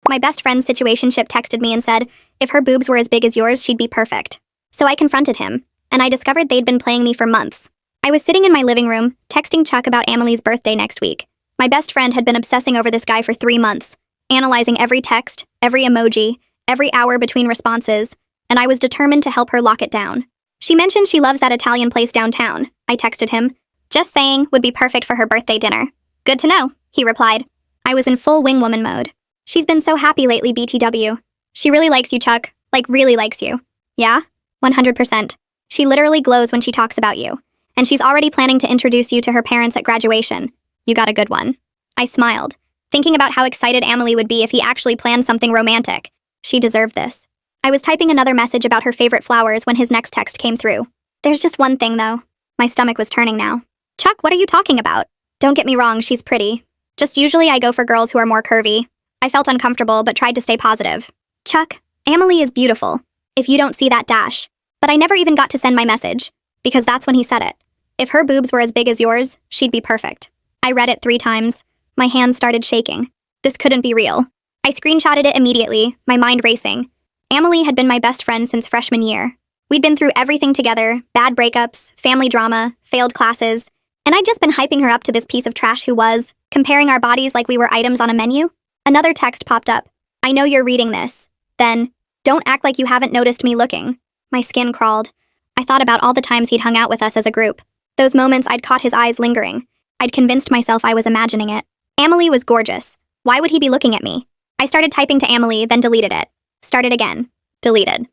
My best friend's situationship texted me and said, if her boobs were as big as yours, she'd be perfect. So I confronted him, and I discovered they'd been playing me for months. I was sitting in my living room, texting Chuck about Amelie's birthday next week. My best friend had been obsessing over this guy for 3 months, analyzing every text, every emoji, every hour between responses, and I was determined to help her lock it down. She mentioned she loves that Italian place downtown. I texted him. Just saying, would be perfect for her birthday dinner. Good to know, he replied. I was in full wing woman mode. She's been so happy lately, BTW. She really likes you, Chuck. Like, really likes you. Yeah? 100%. She literally glows when she talks about you. And she's already planning to introduce you to her parents at graduation. You got a good one. I smiled, thinking about how excited Amelie would be if he actually planned something romantic. She deserved this. I was typing another message about her favorite flowers when his next text came through. There's just one thing, though. My stomach was turning now. Chuck, what are you talking about? Don't get me wrong, she's pretty. Just usually I go for girls who are more curvy. I felt uncomfortable, but tried to stay positive. Chuck, Amelie is beautiful. If you don't see that dash. But I never even got to send my message, because that's when he said it. If her boobs were as big as yours, she'd be perfect. I read it 3 times. My hands started shaking. This couldn't be real. I screenshotted it immediately, my mind racing. Amelie had been my best friend since freshman year. We'd been through everything together, bad breakups, family drama, failed classes, and I'd just been hyping her up to this piece of trash who was, comparing our bodies like we were items on a menu. Another text popped up. I know you're reading this. Then, don't act like you haven't noticed me looking. My skin crawled. I thought about all the times he'd hung out with us as a group. Those moments I'd caught his eyes lingering. I'd convinced myself I was imagining it. Amelie was gorgeous. Why would he be looking at me? I started typing to Amelie, then deleted it. Started again. Deleted.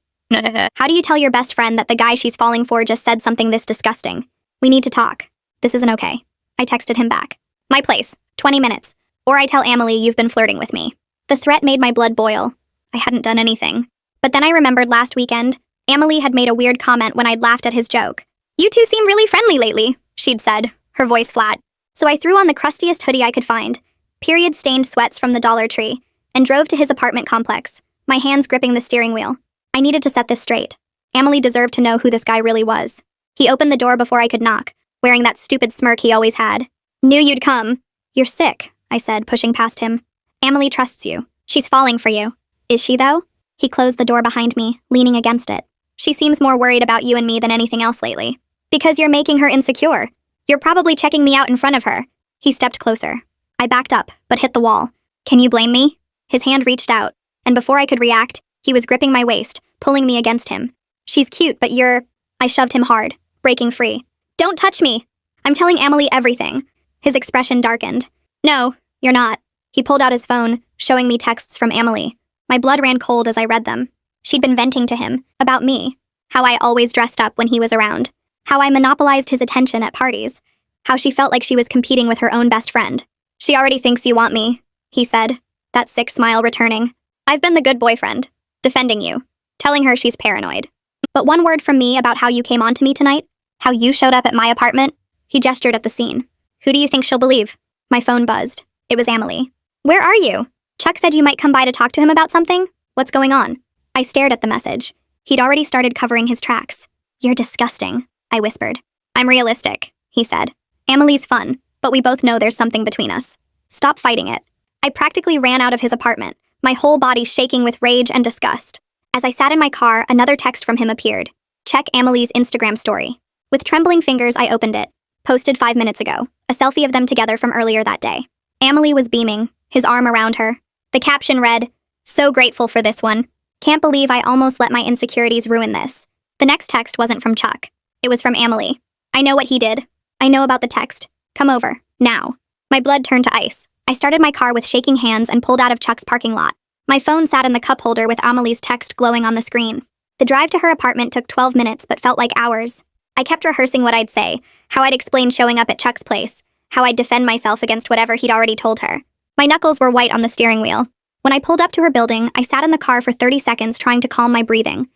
How do you tell your best friend that the guy she's falling for just said something this disgusting? We need to talk. This isn't okay. I texted him back. My place. 20 minutes. Or I tell Amelie you've been flirting with me. The threat made my blood boil. I hadn't done anything. But then I remembered last weekend, Amelie had made a weird comment when I'd laughed at his joke. You two seem really friendly lately, she'd said, her voice flat. So I threw on the crustiest hoodie I could find, period-stained sweats from the Dollar Tree, and drove to his apartment complex, my hands gripping the steering wheel. I needed to set this straight. Amelie deserved to know who this guy really was. He opened the door before I could knock, wearing that stupid smirk he always had. Knew you'd come. You're sick, I said, pushing past him. Amelie trusts you. She's falling for you. Is she, though? He closed the door behind me, leaning against it. She seems more worried about you and me than anything else lately. Because you're making her insecure. You're probably checking me out in front of her. He stepped closer. I backed up, but hit the wall. Can you blame me? His hand reached out, and before I could react, he was gripping my waist, pulling me against him. She's cute, but you're... I shoved him hard, breaking free. Don't touch me! I'm telling Amelie everything. His expression darkened. No, you're not. He pulled out his phone, showing me texts from Amelie. My blood ran cold as I read them. She'd been venting to him, about me, how I always dressed up when he was around, how I monopolized his attention at parties, how she felt like she was competing with her own best friend. She already thinks you want me, he said, that sick smile returning. I've been the good boyfriend, defending you, telling her she's paranoid. But one word from me about how you came on to me tonight, how you showed up at my apartment, he gestured at the scene. Who do you think she'll believe? My phone buzzed. It was Amelie. Where are you? Chuck said you might come by to talk to him about something. What's going on? I stared at the message. He'd already started covering his tracks. You're disgusting, I whispered. I'm realistic, he said. Amelie's fun, but we both know there's something between us. Stop fighting it. I practically ran out of his apartment, my whole body shaking with rage and disgust. As I sat in my car, another text from him appeared. Check Amelie's Instagram story. With trembling fingers, I opened it. Posted 5 minutes ago. A selfie of them together from earlier that day. Amelie was beaming, his arm around her. The caption read, so grateful for this one. Can't believe I almost let my insecurities ruin this. The next text wasn't from Chuck. It was from Amelie. I know what he did. I know about the text. Come over. Now. My blood turned to ice. I started my car with shaking hands and pulled out of Chuck's parking lot. My phone sat in the cup holder with Amelie's text glowing on the screen. The drive to her apartment took 12 minutes but felt like hours. I kept rehearsing what I'd say, how I'd explain showing up at Chuck's place, how I'd defend myself against whatever he'd already told her. My knuckles were white on the steering wheel. When I pulled up to her building, I sat in the car for 30 seconds trying to calm my breathing.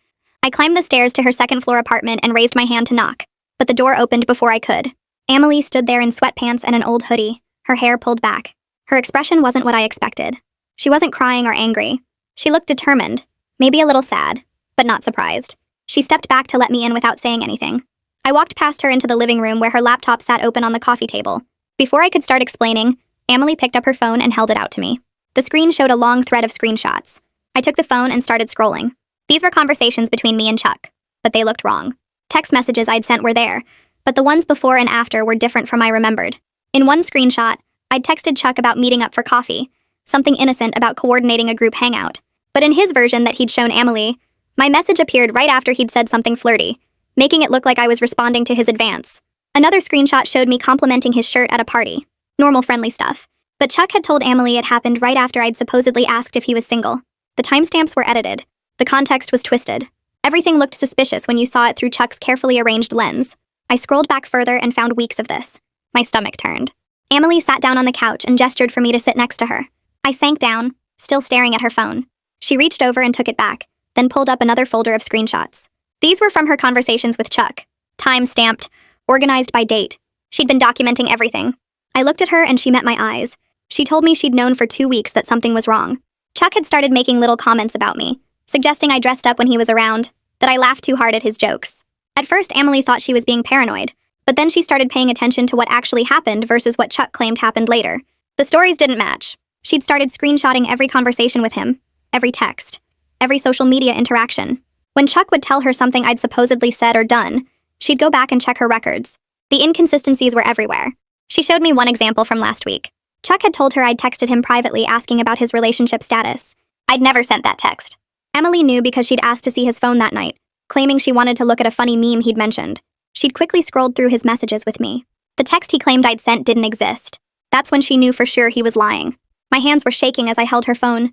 I climbed the stairs to her second-floor apartment and raised my hand to knock, but the door opened before I could. Amelie stood there in sweatpants and an old hoodie, her hair pulled back. Her expression wasn't what I expected. She wasn't crying or angry. She looked determined, maybe a little sad, but not surprised. She stepped back to let me in without saying anything. I walked past her into the living room where her laptop sat open on the coffee table. Before I could start explaining, Amelie picked up her phone and held it out to me. The screen showed a long thread of screenshots. I took the phone and started scrolling. These were conversations between me and Chuck, but they looked wrong. Text messages I'd sent were there, but the ones before and after were different from I remembered. In one screenshot, I'd texted Chuck about meeting up for coffee, something innocent about coordinating a group hangout. But in his version that he'd shown Amelie, my message appeared right after he'd said something flirty, making it look like I was responding to his advance. Another screenshot showed me complimenting his shirt at a party. Normal friendly stuff. But Chuck had told Amelie it happened right after I'd supposedly asked if he was single. The timestamps were edited. The context was twisted. Everything looked suspicious when you saw it through Chuck's carefully arranged lens. I scrolled back further and found weeks of this. My stomach turned. Amelie sat down on the couch and gestured for me to sit next to her. I sank down, still staring at her phone. She reached over and took it back, then pulled up another folder of screenshots. These were from her conversations with Chuck. Time-stamped, organized by date. She'd been documenting everything. I looked at her and she met my eyes. She told me she'd known for 2 weeks that something was wrong. Chuck had started making little comments about me, suggesting I dressed up when he was around, that I laughed too hard at his jokes. At first, Amelie thought she was being paranoid, but then she started paying attention to what actually happened versus what Chuck claimed happened later. The stories didn't match. She'd started screenshotting every conversation with him, every text, every social media interaction. When Chuck would tell her something I'd supposedly said or done, she'd go back and check her records. The inconsistencies were everywhere. She showed me one example from last week. Chuck had told her I'd texted him privately asking about his relationship status. I'd never sent that text. Amelie knew because she'd asked to see his phone that night, claiming she wanted to look at a funny meme he'd mentioned. She'd quickly scrolled through his messages with me. The text he claimed I'd sent didn't exist. That's when she knew for sure he was lying. My hands were shaking as I held her phone.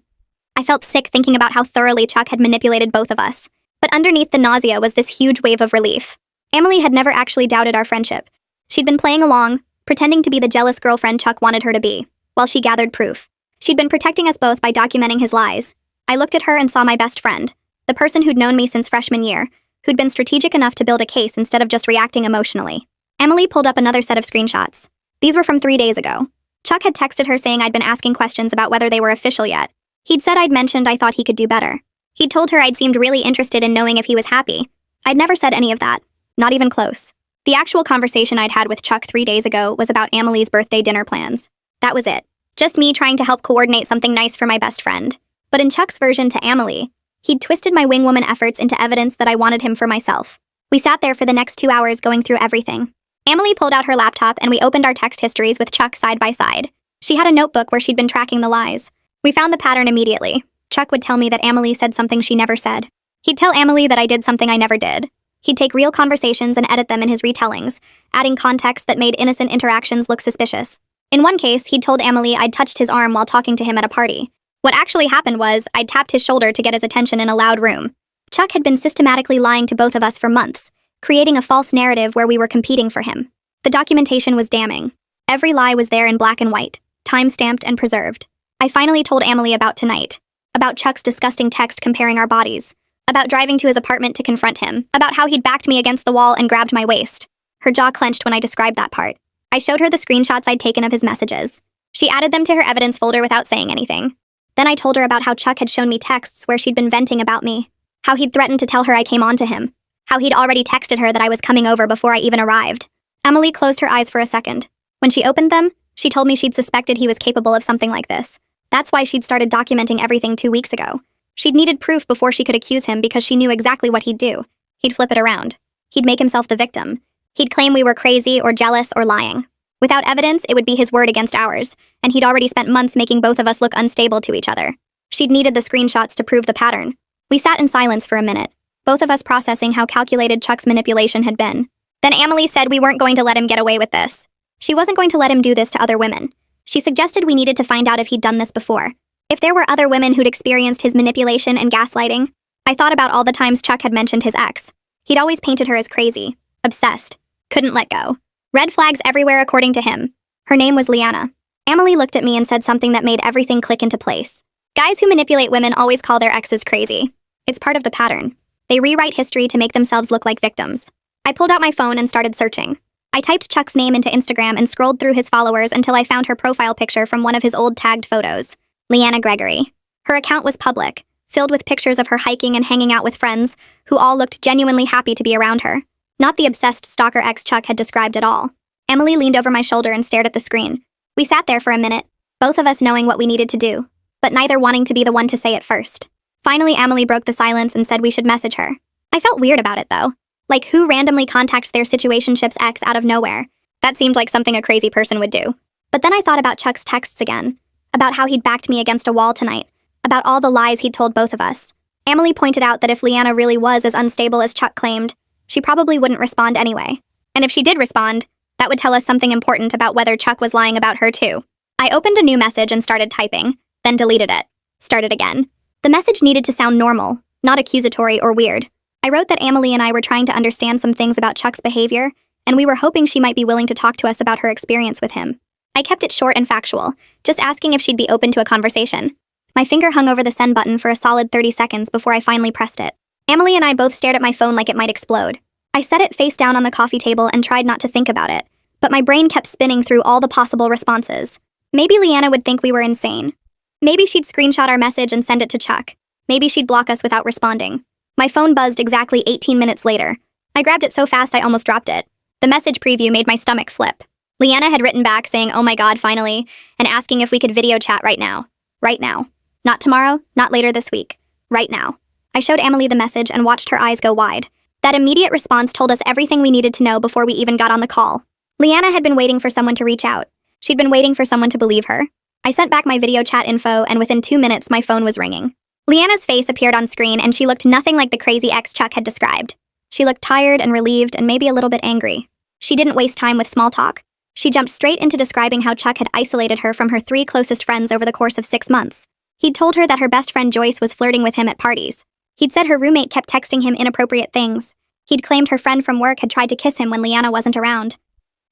I felt sick thinking about how thoroughly Chuck had manipulated both of us. But underneath the nausea was this huge wave of relief. Amelie had never actually doubted our friendship. She'd been playing along, pretending to be the jealous girlfriend Chuck wanted her to be, while she gathered proof. She'd been protecting us both by documenting his lies. I looked at her and saw my best friend, the person who'd known me since freshman year, who'd been strategic enough to build a case instead of just reacting emotionally. Amelie pulled up another set of screenshots. These were from 3 days ago. Chuck had texted her saying I'd been asking questions about whether they were official yet. He'd said I'd mentioned I thought he could do better. He'd told her I'd seemed really interested in knowing if he was happy. I'd never said any of that. Not even close. The actual conversation I'd had with Chuck 3 days ago was about Amelie's birthday dinner plans. That was it. Just me trying to help coordinate something nice for my best friend. But in Chuck's version to Amelie, he'd twisted my wingwoman efforts into evidence that I wanted him for myself. We sat there for the next 2 hours going through everything. Amelie pulled out her laptop and we opened our text histories with Chuck side by side. She had a notebook where she'd been tracking the lies. We found the pattern immediately. Chuck would tell me that Amelie said something she never said. He'd tell Amelie that I did something I never did. He'd take real conversations and edit them in his retellings, adding context that made innocent interactions look suspicious. In one case, he'd told Amelie I'd touched his arm while talking to him at a party. What actually happened was, I'd tapped his shoulder to get his attention in a loud room. Chuck had been systematically lying to both of us for months, creating a false narrative where we were competing for him. The documentation was damning. Every lie was there in black and white, time-stamped and preserved. I finally told Amelie about tonight, about Chuck's disgusting text comparing our bodies, about driving to his apartment to confront him, about how he'd backed me against the wall and grabbed my waist. Her jaw clenched when I described that part. I showed her the screenshots I'd taken of his messages. She added them to her evidence folder without saying anything. Then I told her about how Chuck had shown me texts where she'd been venting about me, how he'd threatened to tell her I came on to him, how he'd already texted her that I was coming over before I even arrived. Amelie closed her eyes for a second. When she opened them, she told me she'd suspected he was capable of something like this. That's why she'd started documenting everything 2 weeks ago. She'd needed proof before she could accuse him because she knew exactly what he'd do. He'd flip it around. He'd make himself the victim. He'd claim we were crazy or jealous or lying. Without evidence, it would be his word against ours, and he'd already spent months making both of us look unstable to each other. She'd needed the screenshots to prove the pattern. We sat in silence for a minute, both of us processing how calculated Chuck's manipulation had been. Then Amelie said we weren't going to let him get away with this. She wasn't going to let him do this to other women. She suggested we needed to find out if he'd done this before. If there were other women who'd experienced his manipulation and gaslighting. I thought about all the times Chuck had mentioned his ex. He'd always painted her as crazy, obsessed, couldn't let go. Red flags everywhere according to him. Her name was Liana. Amelie looked at me and said something that made everything click into place. Guys who manipulate women always call their exes crazy. It's part of the pattern. They rewrite history to make themselves look like victims. I pulled out my phone and started searching. I typed Chuck's name into Instagram and scrolled through his followers until I found her profile picture from one of his old tagged photos. Liana Gregory. Her account was public, filled with pictures of her hiking and hanging out with friends, who all looked genuinely happy to be around her. Not the obsessed stalker ex Chuck had described at all. Amelie leaned over my shoulder and stared at the screen. We sat there for a minute, both of us knowing what we needed to do. but neither wanting to be the one to say it first. Finally, Emily broke the silence and said we should message her. I felt weird about it, though. Like, who randomly contacts their situationship's ex out of nowhere? That seemed like something a crazy person would do. But then I thought about Chuck's texts again, about how he'd backed me against a wall tonight, about all the lies he'd told both of us. Emily pointed out that if Leanna really was as unstable as Chuck claimed, she probably wouldn't respond anyway. And if she did respond, that would tell us something important about whether Chuck was lying about her too. I opened a new message and started typing, then deleted it. Started again. The message needed to sound normal, not accusatory or weird. I wrote that Emily and I were trying to understand some things about Chuck's behavior, and we were hoping she might be willing to talk to us about her experience with him. I kept it short and factual, just asking if she'd be open to a conversation. My finger hung over the send button for a solid 30 seconds before I finally pressed it. Emily and I both stared at my phone like it might explode. I set it face down on the coffee table and tried not to think about it, but my brain kept spinning through all the possible responses. Maybe Leanna would think we were insane. Maybe she'd screenshot our message and send it to Chuck. Maybe she'd block us without responding. My phone buzzed exactly 18 minutes later. I grabbed it so fast I almost dropped it. The message preview made my stomach flip. Leanna had written back saying, "Oh my God, finally," and asking if we could video chat right now. Right now. Not tomorrow, not later this week. Right now. I showed Emily the message and watched her eyes go wide. That immediate response told us everything we needed to know before we even got on the call. Leanna had been waiting for someone to reach out. She'd been waiting for someone to believe her. I sent back my video chat info, and within 2 minutes, my phone was ringing. Leanna's face appeared on screen, and she looked nothing like the crazy ex Chuck had described. She looked tired and relieved and maybe a little bit angry. She didn't waste time with small talk. She jumped straight into describing how Chuck had isolated her from her 3 closest friends over the course of 6 months. He'd told her that her best friend Joyce was flirting with him at parties. He'd said her roommate kept texting him inappropriate things. He'd claimed her friend from work had tried to kiss him when Leanna wasn't around.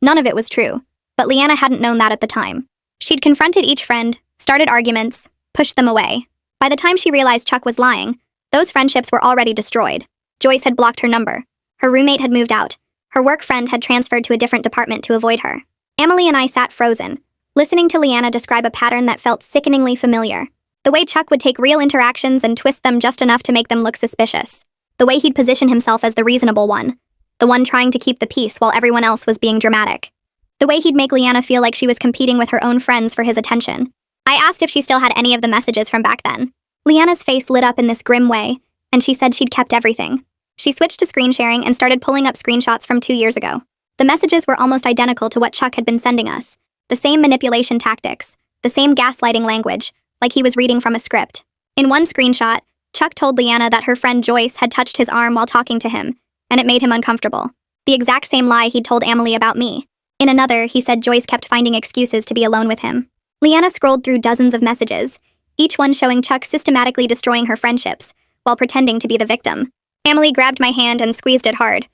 None of it was true, but Leanna hadn't known that at the time. She'd confronted each friend, started arguments, pushed them away. By the time she realized Chuck was lying, those friendships were already destroyed. Joyce had blocked her number. Her roommate had moved out. Her work friend had transferred to a different department to avoid her. Emily and I sat frozen, listening to Leanna describe a pattern that felt sickeningly familiar. The way Chuck would take real interactions and twist them just enough to make them look suspicious. The way he'd position himself as the reasonable one. The one trying to keep the peace while everyone else was being dramatic. The way he'd make Leanna feel like she was competing with her own friends for his attention. I asked if she still had any of the messages from back then. Leanna's face lit up in this grim way, and she said she'd kept everything. She switched to screen sharing and started pulling up screenshots from 2 years ago. The messages were almost identical to what Chuck had been sending us. The same manipulation tactics, the same gaslighting language, like he was reading from a script. In one screenshot, Chuck told Leanna that her friend Joyce had touched his arm while talking to him, and it made him uncomfortable. The exact same lie he'd told Emily about me. In another, he said Joyce kept finding excuses to be alone with him. Leanna scrolled through dozens of messages, each one showing Chuck systematically destroying her friendships, while pretending to be the victim. Emily grabbed my hand and squeezed it hard.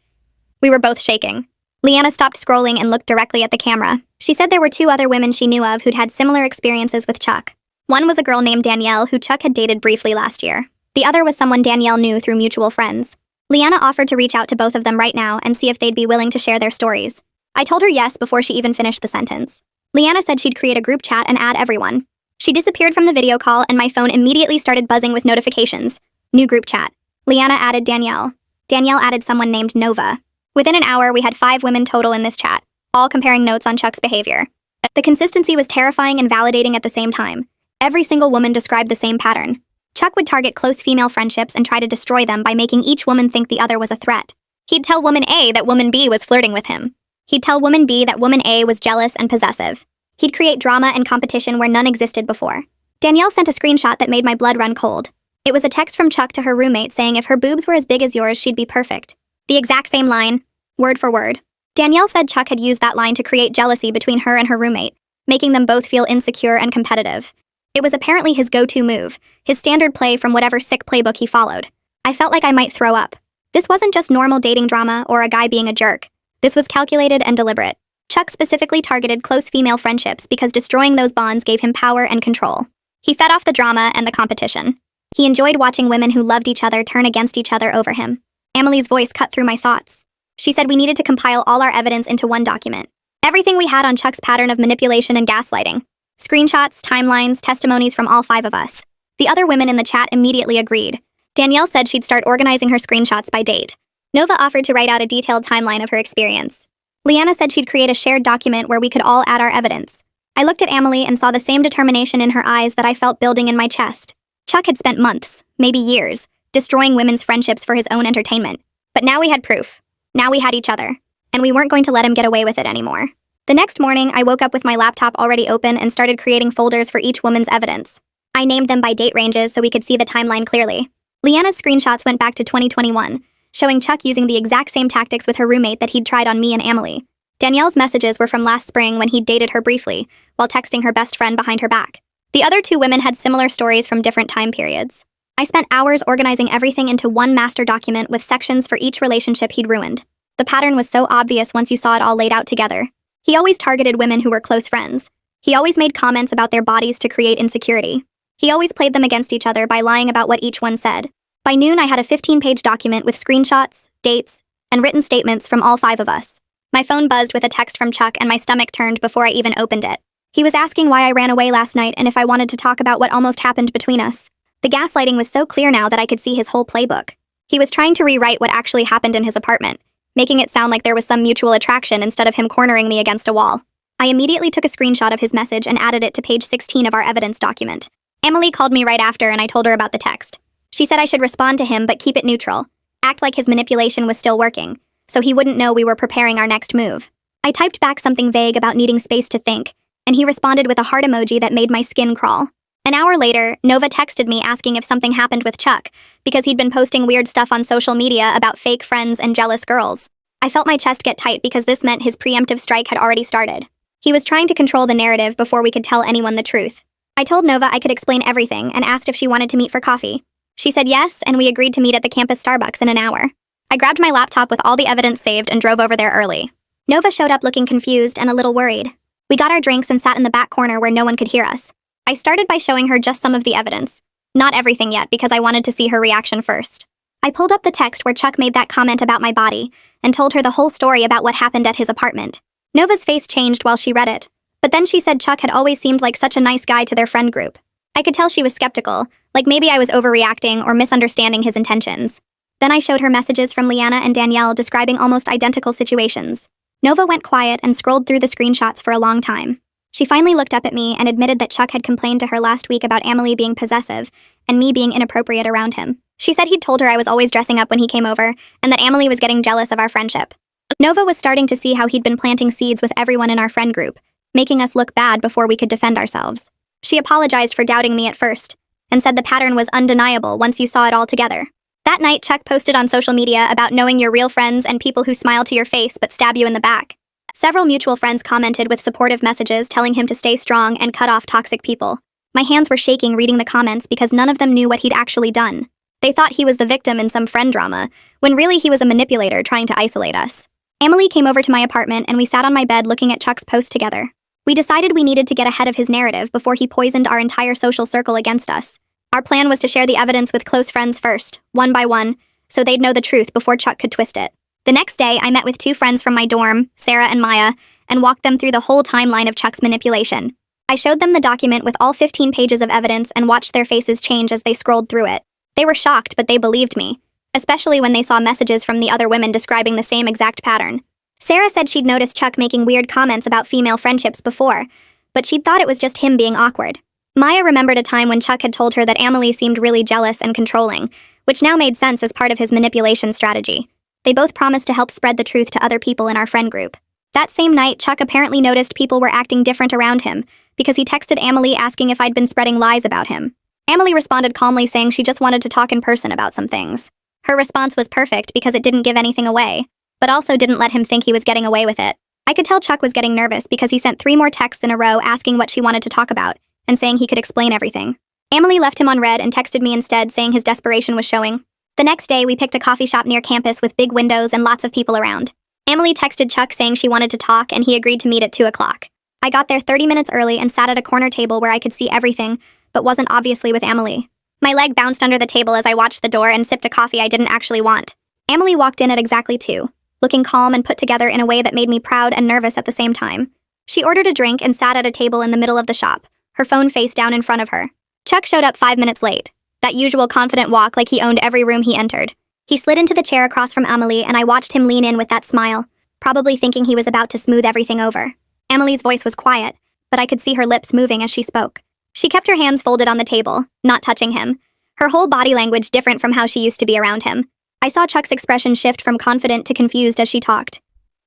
We were both shaking. Leanna stopped scrolling and looked directly at the camera. She said there were 2 other women she knew of who'd had similar experiences with Chuck. One was a girl named Danielle who Chuck had dated briefly last year. The other was someone Danielle knew through mutual friends. Leanna offered to reach out to both of them right now and see if they'd be willing to share their stories. I told her yes before she even finished the sentence. Leanna said she'd create a group chat and add everyone. She disappeared from the video call and my phone immediately started buzzing with notifications. New group chat. Leanna added Danielle. Danielle added someone named Nova. Within an hour, we had 5 women total in this chat, all comparing notes on Chuck's behavior. The consistency was terrifying and validating at the same time. Every single woman described the same pattern. Chuck would target close female friendships and try to destroy them by making each woman think the other was a threat. He'd tell woman A that woman B was flirting with him. He'd tell woman B that woman A was jealous and possessive. He'd create drama and competition where none existed before. Danielle sent a screenshot that made my blood run cold. It was a text from Chuck to her roommate saying if her boobs were as big as yours, she'd be perfect. The exact same line, word for word. Danielle said Chuck had used that line to create jealousy between her and her roommate, making them both feel insecure and competitive. It was apparently his go-to move, his standard play from whatever sick playbook he followed. I felt like I might throw up. This wasn't just normal dating drama or a guy being a jerk. This was calculated and deliberate. Chuck specifically targeted close female friendships because destroying those bonds gave him power and control. He fed off the drama and the competition. He enjoyed watching women who loved each other turn against each other over him. Emily's voice cut through my thoughts. She said we needed to compile all our evidence into one document. Everything we had on Chuck's pattern of manipulation and gaslighting. Screenshots, timelines, testimonies from all 5 of us. The other women in the chat immediately agreed. Danielle said she'd start organizing her screenshots by date. Nova offered to write out a detailed timeline of her experience. Leanna said she'd create a shared document where we could all add our evidence. I looked at Emily and saw the same determination in her eyes that I felt building in my chest. Chuck had spent months, maybe years, destroying women's friendships for his own entertainment. But now we had proof. Now we had each other. And we weren't going to let him get away with it anymore. The next morning, I woke up with my laptop already open and started creating folders for each woman's evidence. I named them by date ranges so we could see the timeline clearly. Leanna's screenshots went back to 2021, showing Chuck using the exact same tactics with her roommate that he'd tried on me and Emily. Danielle's messages were from last spring when he'd dated her briefly, while texting her best friend behind her back. The other two women had similar stories from different time periods. I spent hours organizing everything into one master document with sections for each relationship he'd ruined. The pattern was so obvious once you saw it all laid out together. He always targeted women who were close friends. He always made comments about their bodies to create insecurity. He always played them against each other by lying about what each one said. By noon, I had a 15-page document with screenshots, dates, and written statements from all 5 of us. My phone buzzed with a text from Chuck and my stomach turned before I even opened it. He was asking why I ran away last night and if I wanted to talk about what almost happened between us. The gaslighting was so clear now that I could see his whole playbook. He was trying to rewrite what actually happened in his apartment, making it sound like there was some mutual attraction instead of him cornering me against a wall. I immediately took a screenshot of his message and added it to page 16 of our evidence document. Emily called me right after and I told her about the text. She said I should respond to him but keep it neutral, act like his manipulation was still working, so he wouldn't know we were preparing our next move. I typed back something vague about needing space to think, and he responded with a heart emoji that made my skin crawl. An hour later, Nova texted me asking if something happened with Chuck, because he'd been posting weird stuff on social media about fake friends and jealous girls. I felt my chest get tight because this meant his preemptive strike had already started. He was trying to control the narrative before we could tell anyone the truth. I told Nova I could explain everything and asked if she wanted to meet for coffee. She said yes, and we agreed to meet at the campus Starbucks in an hour. I grabbed my laptop with all the evidence saved and drove over there early. Nova showed up looking confused and a little worried. We got our drinks and sat in the back corner where no one could hear us. I started by showing her just some of the evidence. Not everything yet, because I wanted to see her reaction first. I pulled up the text where Chuck made that comment about my body and told her the whole story about what happened at his apartment. Nova's face changed while she read it, but then she said Chuck had always seemed like such a nice guy to their friend group. I could tell she was skeptical, like maybe I was overreacting or misunderstanding his intentions. Then I showed her messages from Leanna and Danielle describing almost identical situations. Nova went quiet and scrolled through the screenshots for a long time. She finally looked up at me and admitted that Chuck had complained to her last week about Emily being possessive and me being inappropriate around him. She said he'd told her I was always dressing up when he came over and that Emily was getting jealous of our friendship. Nova was starting to see how he'd been planting seeds with everyone in our friend group, making us look bad before we could defend ourselves. She apologized for doubting me at first and said the pattern was undeniable once you saw it all together. That night, Chuck posted on social media about knowing your real friends and people who smile to your face but stab you in the back. Several mutual friends commented with supportive messages telling him to stay strong and cut off toxic people. My hands were shaking reading the comments because none of them knew what he'd actually done. They thought he was the victim in some friend drama, when really he was a manipulator trying to isolate us. Emily came over to my apartment and we sat on my bed looking at Chuck's post together. We decided we needed to get ahead of his narrative before he poisoned our entire social circle against us. Our plan was to share the evidence with close friends first, one by one, so they'd know the truth before Chuck could twist it. The next day, I met with 2 friends from my dorm, Sarah and Maya, and walked them through the whole timeline of Chuck's manipulation. I showed them the document with all 15 pages of evidence and watched their faces change as they scrolled through it. They were shocked, but they believed me, especially when they saw messages from the other women describing the same exact pattern. Sarah said she'd noticed Chuck making weird comments about female friendships before, but she'd thought it was just him being awkward. Maya remembered a time when Chuck had told her that Emily seemed really jealous and controlling, which now made sense as part of his manipulation strategy. They both promised to help spread the truth to other people in our friend group. That same night, Chuck apparently noticed people were acting different around him because he texted Emily asking if I'd been spreading lies about him. Emily responded calmly saying she just wanted to talk in person about some things. Her response was perfect because it didn't give anything away, but also didn't let him think he was getting away with it. I could tell Chuck was getting nervous because he sent 3 more texts in a row asking what she wanted to talk about and saying he could explain everything. Emily left him on read and texted me instead saying his desperation was showing. The next day, we picked a coffee shop near campus with big windows and lots of people around. Emily texted Chuck saying she wanted to talk and he agreed to meet at 2 o'clock. I got there 30 minutes early and sat at a corner table where I could see everything, but wasn't obviously with Emily. My leg bounced under the table as I watched the door and sipped a coffee I didn't actually want. Emily walked in at exactly 2, looking calm and put together in a way that made me proud and nervous at the same time. She ordered a drink and sat at a table in the middle of the shop, her phone face down in front of her. Chuck showed up 5 minutes late, that usual confident walk like he owned every room he entered. He slid into the chair across from Emily and I watched him lean in with that smile, probably thinking he was about to smooth everything over. Emily's voice was quiet, but I could see her lips moving as she spoke. She kept her hands folded on the table, not touching him. Her whole body language different from how she used to be around him. I saw Chuck's expression shift from confident to confused as she talked.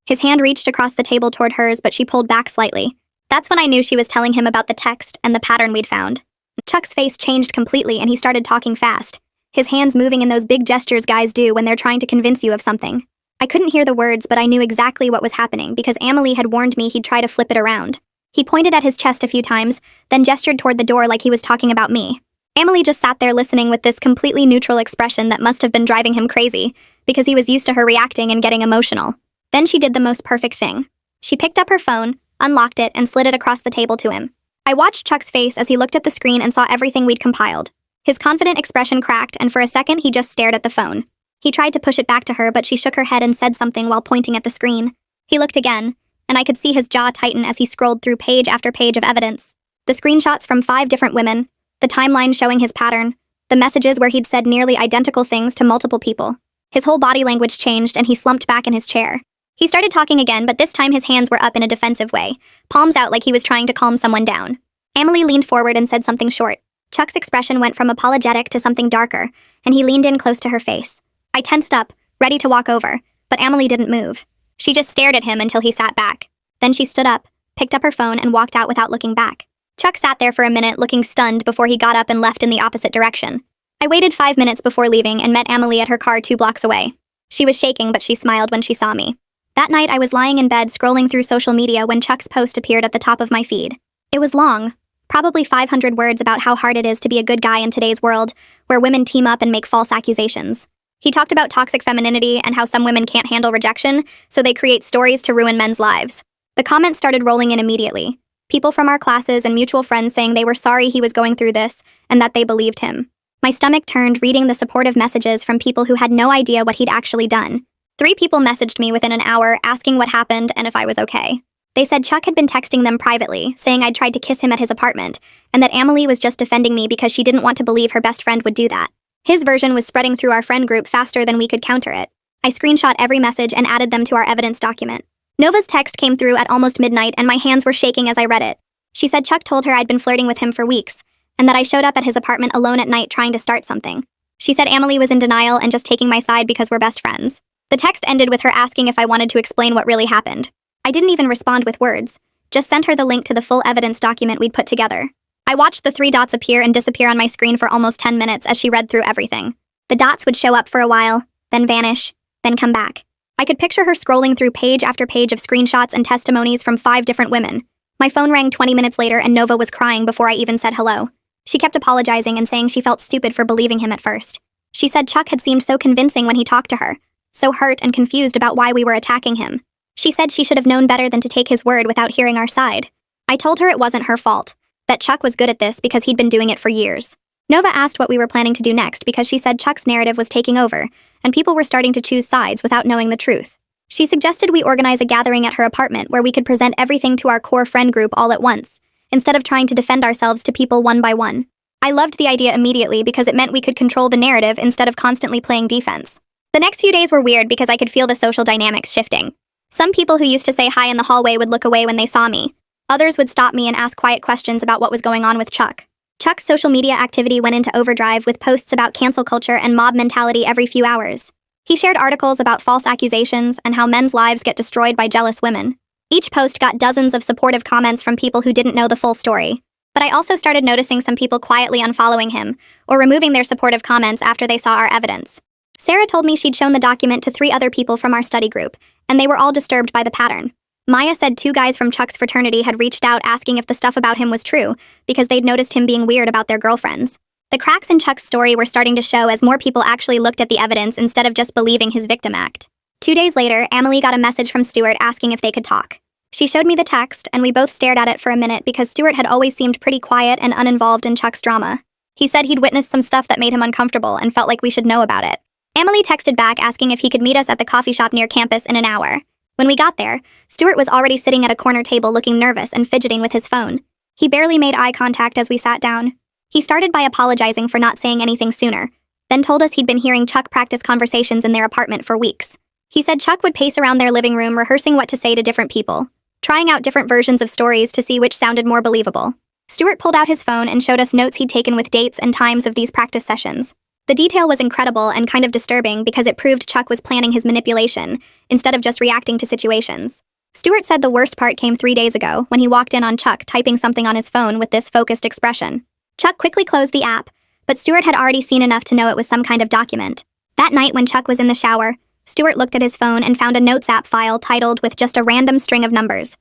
His hand reached across the table toward hers, but she pulled back slightly. That's when I knew she was telling him about the text and the pattern we'd found. Chuck's face changed completely and he started talking fast, his hands moving in those big gestures guys do when they're trying to convince you of something. I couldn't hear the words, but I knew exactly what was happening because Amelie had warned me he'd try to flip it around. He pointed at his chest a few times, then gestured toward the door like he was talking about me. Amelie just sat there listening with this completely neutral expression that must have been driving him crazy, because he was used to her reacting and getting emotional. Then she did the most perfect thing. She picked up her phone, unlocked it, and slid it across the table to him. I watched Chuck's face as he looked at the screen and saw everything we'd compiled. His confident expression cracked, and for a second he just stared at the phone. He tried to push it back to her, but she shook her head and said something while pointing at the screen. He looked again, and I could see his jaw tighten as he scrolled through page after page of evidence. The screenshots from 5 different women, the timeline showing his pattern, the messages where he'd said nearly identical things to multiple people. His whole body language changed and he slumped back in his chair. He started talking again, but this time his hands were up in a defensive way, palms out like he was trying to calm someone down. Amelie leaned forward and said something short. Chuck's expression went from apologetic to something darker, and he leaned in close to her face. I tensed up, ready to walk over, but Amelie didn't move. She just stared at him until he sat back. Then she stood up, picked up her phone, and walked out without looking back. Chuck sat there for a minute looking stunned before he got up and left in the opposite direction. I waited 5 minutes before leaving and met Amelie at her car 2 blocks away. She was shaking, but she smiled when she saw me. That night, I was lying in bed scrolling through social media when Chuck's post appeared at the top of my feed. It was long, probably 500 words about how hard it is to be a good guy in today's world, where women team up and make false accusations. He talked about toxic femininity and how some women can't handle rejection, so they create stories to ruin men's lives. The comments started rolling in immediately. People from our classes and mutual friends saying they were sorry he was going through this and that they believed him. My stomach turned reading the supportive messages from people who had no idea what he'd actually done. 3 people messaged me within an hour asking what happened and if I was okay. They said Chuck had been texting them privately, saying I'd tried to kiss him at his apartment, and that Amelie was just defending me because she didn't want to believe her best friend would do that. His version was spreading through our friend group faster than we could counter it. I screenshot every message and added them to our evidence document. Nova's text came through at almost midnight and my hands were shaking as I read it. She said Chuck told her I'd been flirting with him for weeks, and that I showed up at his apartment alone at night trying to start something. She said Amelie was in denial and just taking my side because we're best friends. The text ended with her asking if I wanted to explain what really happened. I didn't even respond with words, just sent her the link to the full evidence document we'd put together. I watched the 3 dots appear and disappear on my screen for almost 10 minutes as she read through everything. The dots would show up for a while, then vanish, then come back. I could picture her scrolling through page after page of screenshots and testimonies from 5 different women. My phone rang 20 minutes later and Nova was crying before I even said hello. She kept apologizing and saying she felt stupid for believing him at first. She said Chuck had seemed so convincing when he talked to her, so hurt and confused about why we were attacking him. She said she should have known better than to take his word without hearing our side. I told her it wasn't her fault, that Chuck was good at this because he'd been doing it for years. Nova asked what we were planning to do next because she said Chuck's narrative was taking over, and people were starting to choose sides without knowing the truth. She suggested we organize a gathering at her apartment where we could present everything to our core friend group all at once, instead of trying to defend ourselves to people one by one. I loved the idea immediately because it meant we could control the narrative instead of constantly playing defense. The next few days were weird because I could feel the social dynamics shifting. Some people who used to say hi in the hallway would look away when they saw me. Others would stop me and ask quiet questions about what was going on with Chuck. Chuck's social media activity went into overdrive with posts about cancel culture and mob mentality every few hours. He shared articles about false accusations and how men's lives get destroyed by jealous women. Each post got dozens of supportive comments from people who didn't know the full story. But I also started noticing some people quietly unfollowing him or removing their supportive comments after they saw our evidence. Sarah told me she'd shown the document to 3 other people from our study group, and they were all disturbed by the pattern. Maya said 2 guys from Chuck's fraternity had reached out asking if the stuff about him was true because they'd noticed him being weird about their girlfriends. The cracks in Chuck's story were starting to show as more people actually looked at the evidence instead of just believing his victim act. 2 days later, Amelie got a message from Stuart asking if they could talk. She showed me the text, and we both stared at it for a minute because Stuart had always seemed pretty quiet and uninvolved in Chuck's drama. He said he'd witnessed some stuff that made him uncomfortable and felt like we should know about it. Amelie texted back asking if he could meet us at the coffee shop near campus in an hour. When we got there, Stuart was already sitting at a corner table looking nervous and fidgeting with his phone. He barely made eye contact as we sat down. He started by apologizing for not saying anything sooner, then told us he'd been hearing Chuck practice conversations in their apartment for weeks. He said Chuck would pace around their living room rehearsing what to say to different people, trying out different versions of stories to see which sounded more believable. Stuart pulled out his phone and showed us notes he'd taken with dates and times of these practice sessions. The detail was incredible and kind of disturbing because it proved Chuck was planning his manipulation instead of just reacting to situations. Stuart said the worst part came 3 days ago when he walked in on Chuck typing something on his phone with this focused expression. Chuck quickly closed the app, but Stuart had already seen enough to know it was some kind of document. That night when Chuck was in the shower, Stuart looked at his phone and found a Notes app file titled with just a random string of numbers.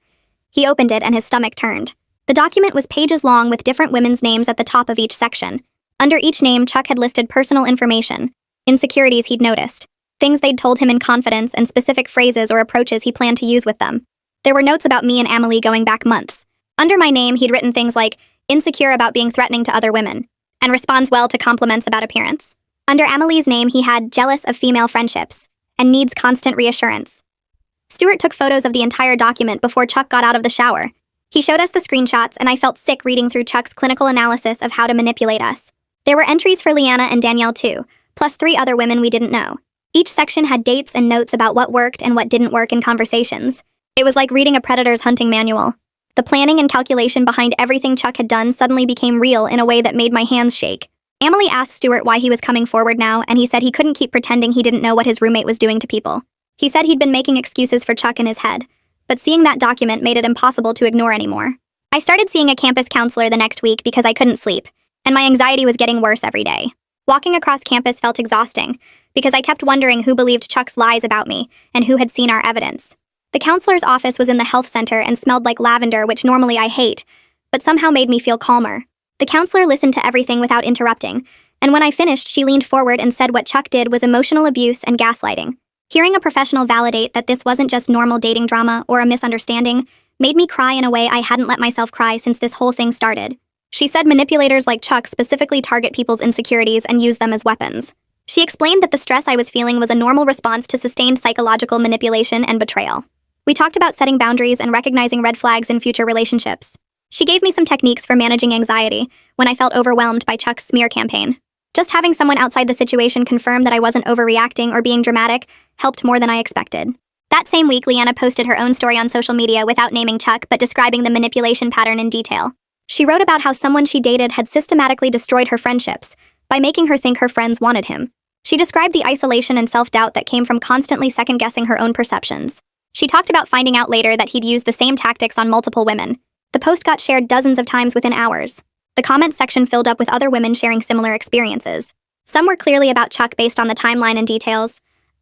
He opened it and his stomach turned. The document was pages long with different women's names at the top of each section. Under each name, Chuck had listed personal information, insecurities he'd noticed, things they'd told him in confidence, and specific phrases or approaches he planned to use with them. There were notes about me and Amelie going back months. Under my name, he'd written things like, insecure about being threatening to other women, and responds well to compliments about appearance. Under Amelie's name, he had jealous of female friendships, and needs constant reassurance. Stuart took photos of the entire document before Chuck got out of the shower. He showed us the screenshots, and I felt sick reading through Chuck's clinical analysis of how to manipulate us. There were entries for Leanna and Danielle too, plus 3 other women we didn't know. Each section had dates and notes about what worked and what didn't work in conversations. It was like reading a predator's hunting manual. The planning and calculation behind everything Chuck had done suddenly became real in a way that made my hands shake. Amelie asked Stuart why he was coming forward now, and he said he couldn't keep pretending he didn't know what his roommate was doing to people. He said he'd been making excuses for Chuck in his head, but seeing that document made it impossible to ignore anymore. I started seeing a campus counselor the next week because I couldn't sleep, and my anxiety was getting worse every day. Walking across campus felt exhausting, because I kept wondering who believed Chuck's lies about me and who had seen our evidence. The counselor's office was in the health center and smelled like lavender, which normally I hate, but somehow made me feel calmer. The counselor listened to everything without interrupting, and when I finished, she leaned forward and said what Chuck did was emotional abuse and gaslighting. Hearing a professional validate that this wasn't just normal dating drama or a misunderstanding made me cry in a way I hadn't let myself cry since this whole thing started. She said manipulators like Chuck specifically target people's insecurities and use them as weapons. She explained that the stress I was feeling was a normal response to sustained psychological manipulation and betrayal. We talked about setting boundaries and recognizing red flags in future relationships. She gave me some techniques for managing anxiety when I felt overwhelmed by Chuck's smear campaign. Just having someone outside the situation confirm that I wasn't overreacting or being dramatic helped more than I expected. That same week, Leanna posted her own story on social media without naming Chuck but describing the manipulation pattern in detail. She wrote about how someone she dated had systematically destroyed her friendships by making her think her friends wanted him. She described the isolation and self-doubt that came from constantly second-guessing her own perceptions. She talked about finding out later that he'd used the same tactics on multiple women. The post got shared dozens of times within hours. The comment section filled up with other women sharing similar experiences. Some were clearly about Chuck based on the timeline and details.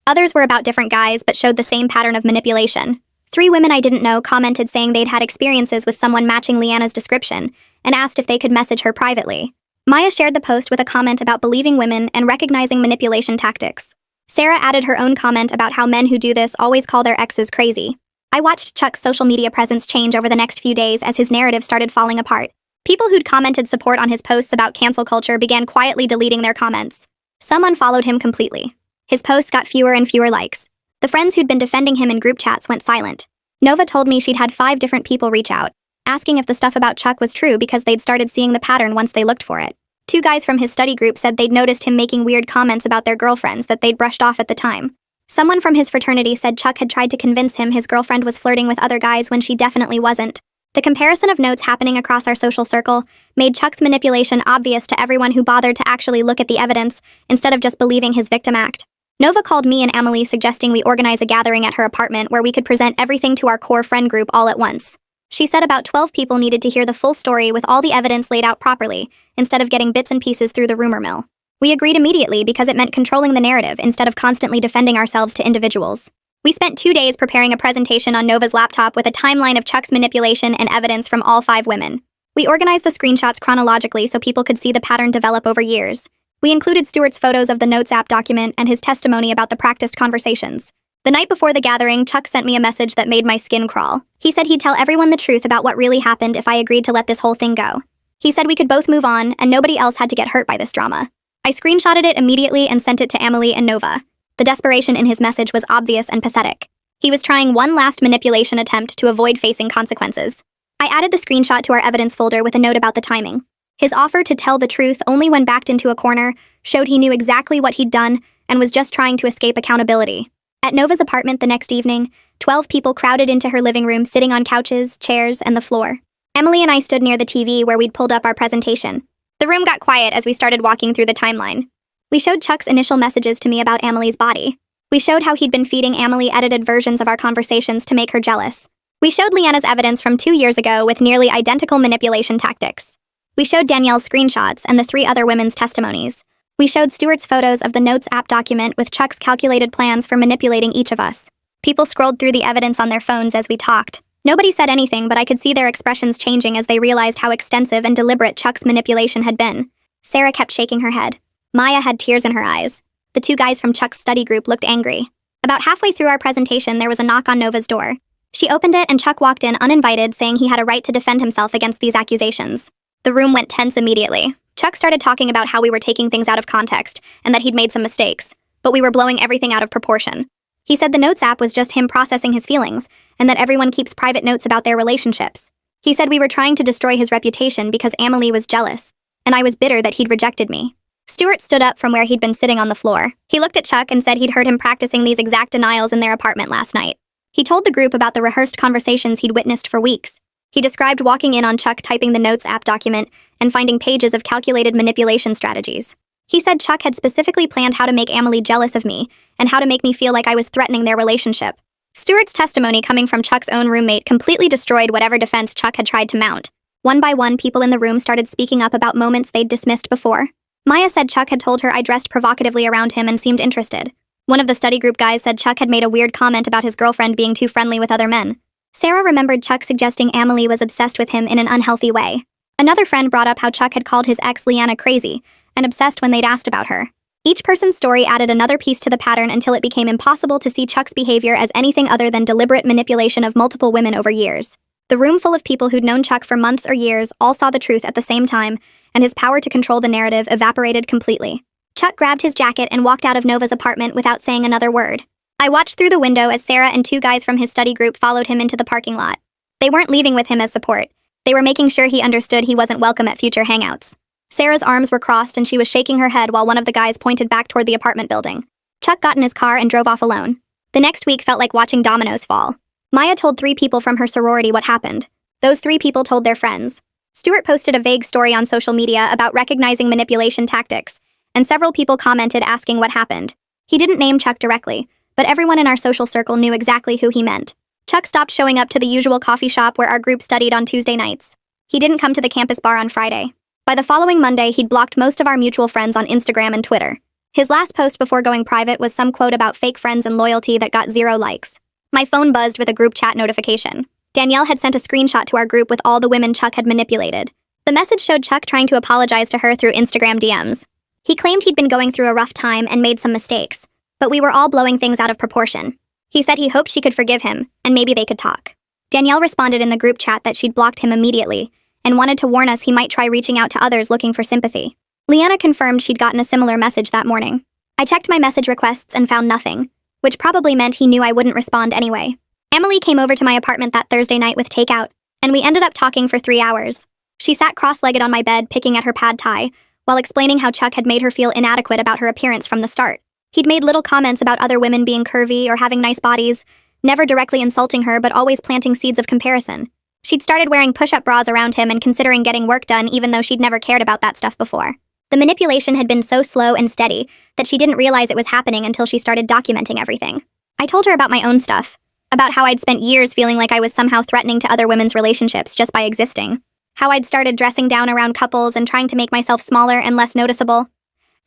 Others were about different guys but showed the same pattern of manipulation. 3 women I didn't know commented saying they'd had experiences with someone matching Leanna's description and asked if they could message her privately. Maya shared the post with a comment about believing women and recognizing manipulation tactics. Sarah added her own comment about how men who do this always call their exes crazy. I watched Chuck's social media presence change over the next few days as his narrative started falling apart. People who'd commented support on his posts about cancel culture began quietly deleting their comments. Some unfollowed him completely. His posts got fewer and fewer likes. The friends who'd been defending him in group chats went silent. Nova told me she'd had 5 different people reach out, asking if the stuff about Chuck was true because they'd started seeing the pattern once they looked for it. 2 guys from his study group said they'd noticed him making weird comments about their girlfriends that they'd brushed off at the time. Someone from his fraternity said Chuck had tried to convince him his girlfriend was flirting with other guys when she definitely wasn't. The comparison of notes happening across our social circle made Chuck's manipulation obvious to everyone who bothered to actually look at the evidence instead of just believing his victim act. Nova called me and Amelie suggesting we organize a gathering at her apartment where we could present everything to our core friend group all at once. She said about 12 people needed to hear the full story with all the evidence laid out properly, instead of getting bits and pieces through the rumor mill. We agreed immediately because it meant controlling the narrative instead of constantly defending ourselves to individuals. We spent 2 days preparing a presentation on Nova's laptop with a timeline of Chuck's manipulation and evidence from all 5 women. We organized the screenshots chronologically so people could see the pattern develop over years. We included Stuart's photos of the Notes app document and his testimony about the practiced conversations. The night before the gathering, Chuck sent me a message that made my skin crawl. He said he'd tell everyone the truth about what really happened if I agreed to let this whole thing go. He said we could both move on and nobody else had to get hurt by this drama. I screenshotted it immediately and sent it to Amelie and Nova. The desperation in his message was obvious and pathetic. He was trying one last manipulation attempt to avoid facing consequences. I added the screenshot to our evidence folder with a note about the timing. His offer to tell the truth only when backed into a corner showed he knew exactly what he'd done and was just trying to escape accountability. At Nova's apartment the next evening, 12 people crowded into her living room, sitting on couches, chairs, and the floor. Emily and I stood near the TV where we'd pulled up our presentation. The room got quiet as we started walking through the timeline. We showed Chuck's initial messages to me about Emily's body. We showed how he'd been feeding Emily edited versions of our conversations to make her jealous. We showed Leanna's evidence from 2 years ago with nearly identical manipulation tactics. We showed Danielle's screenshots and the 3 other women's testimonies. We showed Stuart's photos of the Notes app document with Chuck's calculated plans for manipulating each of us. People scrolled through the evidence on their phones as we talked. Nobody said anything, but I could see their expressions changing as they realized how extensive and deliberate Chuck's manipulation had been. Sarah kept shaking her head. Maya had tears in her eyes. The 2 guys from Chuck's study group looked angry. About halfway through our presentation, there was a knock on Nova's door. She opened it and Chuck walked in uninvited, saying he had a right to defend himself against these accusations. The room went tense immediately. Chuck started talking about how we were taking things out of context and that he'd made some mistakes, but we were blowing everything out of proportion. He said the Notes app was just him processing his feelings and that everyone keeps private notes about their relationships. He said we were trying to destroy his reputation because Emily was jealous, and I was bitter that he'd rejected me. Stuart stood up from where he'd been sitting on the floor. He looked at Chuck and said he'd heard him practicing these exact denials in their apartment last night. He told the group about the rehearsed conversations he'd witnessed for weeks. He described walking in on Chuck typing the Notes app document and finding pages of calculated manipulation strategies. He said Chuck had specifically planned how to make Emily jealous of me and how to make me feel like I was threatening their relationship. Stuart's testimony, coming from Chuck's own roommate, completely destroyed whatever defense Chuck had tried to mount. One by one, people in the room started speaking up about moments they'd dismissed before. Maya said Chuck had told her I dressed provocatively around him and seemed interested. One of the study group guys said Chuck had made a weird comment about his girlfriend being too friendly with other men. Sarah remembered Chuck suggesting Emily was obsessed with him in an unhealthy way. Another friend brought up how Chuck had called his ex Leanna crazy and obsessed when they'd asked about her. Each person's story added another piece to the pattern until it became impossible to see Chuck's behavior as anything other than deliberate manipulation of multiple women over years. The room full of people who'd known Chuck for months or years all saw the truth at the same time, and his power to control the narrative evaporated completely. Chuck grabbed his jacket and walked out of Nova's apartment without saying another word. I watched through the window as Sarah and 2 guys from his study group followed him into the parking lot. They weren't leaving with him as support. They were making sure he understood he wasn't welcome at future hangouts. Sarah's arms were crossed and she was shaking her head while one of the guys pointed back toward the apartment building. Chuck got in his car and drove off alone. The next week felt like watching dominoes fall. Maya told 3 people from her sorority what happened. Those 3 people told their friends. Stuart posted a vague story on social media about recognizing manipulation tactics, and several people commented asking what happened. He didn't name Chuck directly, but everyone in our social circle knew exactly who he meant. Chuck stopped showing up to the usual coffee shop where our group studied on Tuesday nights. He didn't come to the campus bar on Friday. By the following Monday, he'd blocked most of our mutual friends on Instagram and Twitter. His last post before going private was some quote about fake friends and loyalty that got 0 likes. My phone buzzed with a group chat notification. Danielle had sent a screenshot to our group with all the women Chuck had manipulated. The message showed Chuck trying to apologize to her through Instagram DMs. He claimed he'd been going through a rough time and made some mistakes, but we were all blowing things out of proportion. He said he hoped she could forgive him, and maybe they could talk. Danielle responded in the group chat that she'd blocked him immediately, and wanted to warn us he might try reaching out to others looking for sympathy. Leanna confirmed she'd gotten a similar message that morning. I checked my message requests and found nothing, which probably meant he knew I wouldn't respond anyway. Emily came over to my apartment that Thursday night with takeout, and we ended up talking for 3 hours. She sat cross-legged on my bed picking at her pad thai, while explaining how Chuck had made her feel inadequate about her appearance from the start. He'd made little comments about other women being curvy or having nice bodies, never directly insulting her but always planting seeds of comparison. She'd started wearing push-up bras around him and considering getting work done even though she'd never cared about that stuff before. The manipulation had been so slow and steady that she didn't realize it was happening until she started documenting everything. I told her about my own stuff, about how I'd spent years feeling like I was somehow threatening to other women's relationships just by existing, how I'd started dressing down around couples and trying to make myself smaller and less noticeable,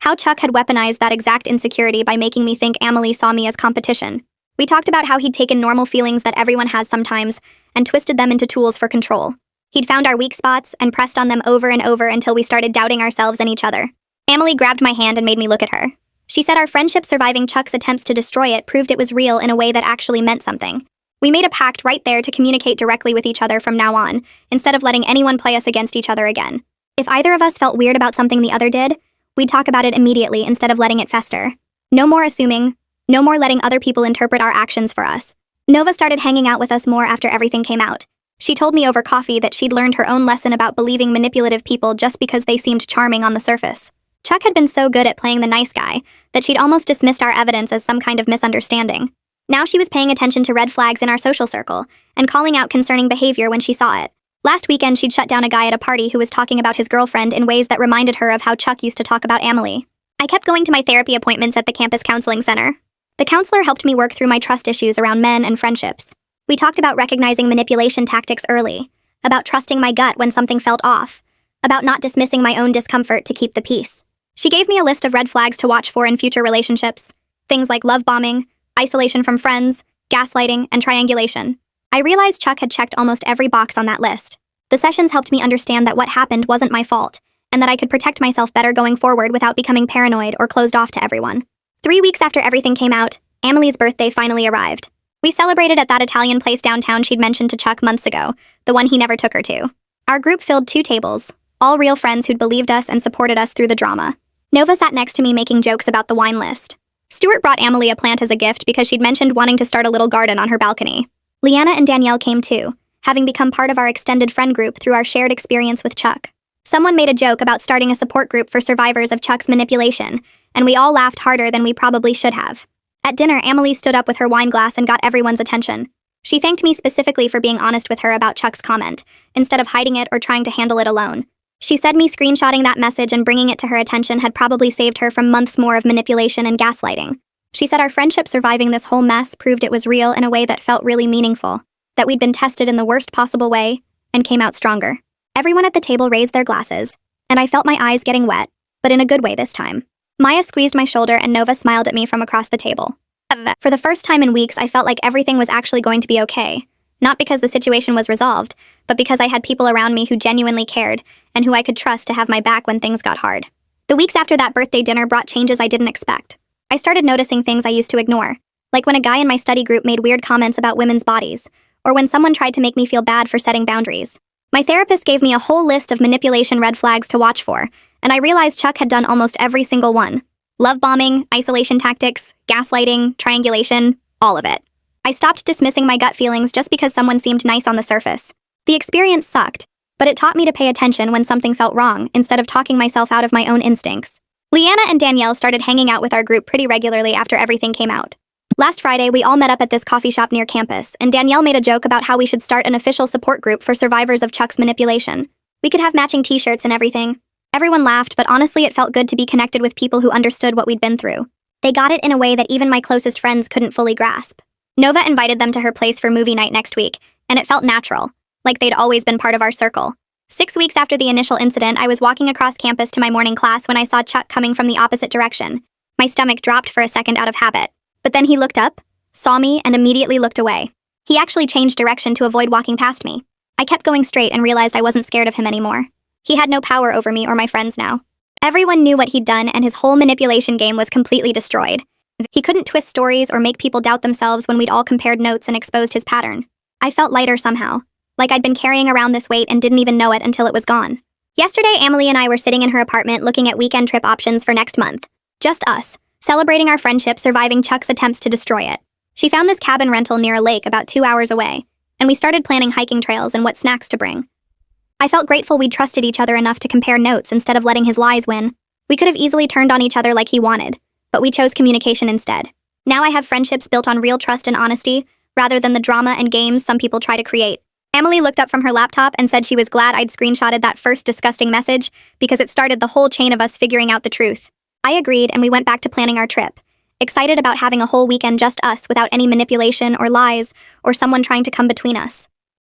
how Chuck had weaponized that exact insecurity by making me think Emily saw me as competition. We talked about how he'd taken normal feelings that everyone has sometimes and twisted them into tools for control. He'd found our weak spots and pressed on them over and over until we started doubting ourselves and each other. Emily grabbed my hand and made me look at her. She said our friendship surviving Chuck's attempts to destroy it proved it was real in a way that actually meant something. We made a pact right there to communicate directly with each other from now on, instead of letting anyone play us against each other again. If either of us felt weird about something the other did, we'd talk about it immediately instead of letting it fester. No more assuming, no more letting other people interpret our actions for us. Nova started hanging out with us more after everything came out. She told me over coffee that she'd learned her own lesson about believing manipulative people just because they seemed charming on the surface. Chuck had been so good at playing the nice guy that she'd almost dismissed our evidence as some kind of misunderstanding. Now she was paying attention to red flags in our social circle and calling out concerning behavior when she saw it. Last weekend, she'd shut down a guy at a party who was talking about his girlfriend in ways that reminded her of how Chuck used to talk about Emily. I kept going to my therapy appointments at the campus counseling center. The counselor helped me work through my trust issues around men and friendships. We talked about recognizing manipulation tactics early, about trusting my gut when something felt off, about not dismissing my own discomfort to keep the peace. She gave me a list of red flags to watch for in future relationships, things like love bombing, isolation from friends, gaslighting, and triangulation. I realized Chuck had checked almost every box on that list. The sessions helped me understand that what happened wasn't my fault, and that I could protect myself better going forward without becoming paranoid or closed off to everyone. 3 weeks after everything came out, Emily's birthday finally arrived. We celebrated at that Italian place downtown she'd mentioned to Chuck months ago, the one he never took her to. Our group filled 2 tables, all real friends who'd believed us and supported us through the drama. Nova sat next to me making jokes about the wine list. Stuart brought Emily a plant as a gift because she'd mentioned wanting to start a little garden on her balcony. Leanna and Danielle came too, having become part of our extended friend group through our shared experience with Chuck. Someone made a joke about starting a support group for survivors of Chuck's manipulation, and we all laughed harder than we probably should have. At dinner, Emily stood up with her wine glass and got everyone's attention. She thanked me specifically for being honest with her about Chuck's comment, instead of hiding it or trying to handle it alone. She said me screenshotting that message and bringing it to her attention had probably saved her from months more of manipulation and gaslighting. She said our friendship surviving this whole mess proved it was real in a way that felt really meaningful, that we'd been tested in the worst possible way, and came out stronger. Everyone at the table raised their glasses, and I felt my eyes getting wet, but in a good way this time. Maya squeezed my shoulder and Nova smiled at me from across the table. For the first time in weeks, I felt like everything was actually going to be okay. Not because the situation was resolved, but because I had people around me who genuinely cared and who I could trust to have my back when things got hard. The weeks after that birthday dinner brought changes I didn't expect. I started noticing things I used to ignore, like when a guy in my study group made weird comments about women's bodies, or when someone tried to make me feel bad for setting boundaries. My therapist gave me a whole list of manipulation red flags to watch for, and I realized Chuck had done almost every single one. Love bombing, isolation tactics, gaslighting, triangulation, all of it. I stopped dismissing my gut feelings just because someone seemed nice on the surface. The experience sucked, but it taught me to pay attention when something felt wrong instead of talking myself out of my own instincts. Leanna and Danielle started hanging out with our group pretty regularly after everything came out. Last Friday, we all met up at this coffee shop near campus, and Danielle made a joke about how we should start an official support group for survivors of Chuck's manipulation. We could have matching t-shirts and everything. Everyone laughed, but honestly it felt good to be connected with people who understood what we'd been through. They got it in a way that even my closest friends couldn't fully grasp. Nova invited them to her place for movie night next week, and it felt natural, like they'd always been part of our circle. 6 weeks after the initial incident, I was walking across campus to my morning class when I saw Chuck coming from the opposite direction. My stomach dropped for a second out of habit. But then he looked up, saw me, and immediately looked away. He actually changed direction to avoid walking past me. I kept going straight and realized I wasn't scared of him anymore. He had no power over me or my friends now. Everyone knew what he'd done, and his whole manipulation game was completely destroyed. He couldn't twist stories or make people doubt themselves when we'd all compared notes and exposed his pattern. I felt lighter somehow, like I'd been carrying around this weight and didn't even know it until it was gone. Yesterday, Emily and I were sitting in her apartment looking at weekend trip options for next month. Just us, celebrating our friendship, surviving Chuck's attempts to destroy it. She found this cabin rental near a lake about 2 hours away, and we started planning hiking trails and what snacks to bring. I felt grateful we'd trusted each other enough to compare notes instead of letting his lies win. We could have easily turned on each other like he wanted, but we chose communication instead. Now I have friendships built on real trust and honesty, rather than the drama and games some people try to create. Emily looked up from her laptop and said she was glad I'd screenshotted that first disgusting message because it started the whole chain of us figuring out the truth. I agreed, and we went back to planning our trip, excited about having a whole weekend just us without any manipulation or lies or someone trying to come between us.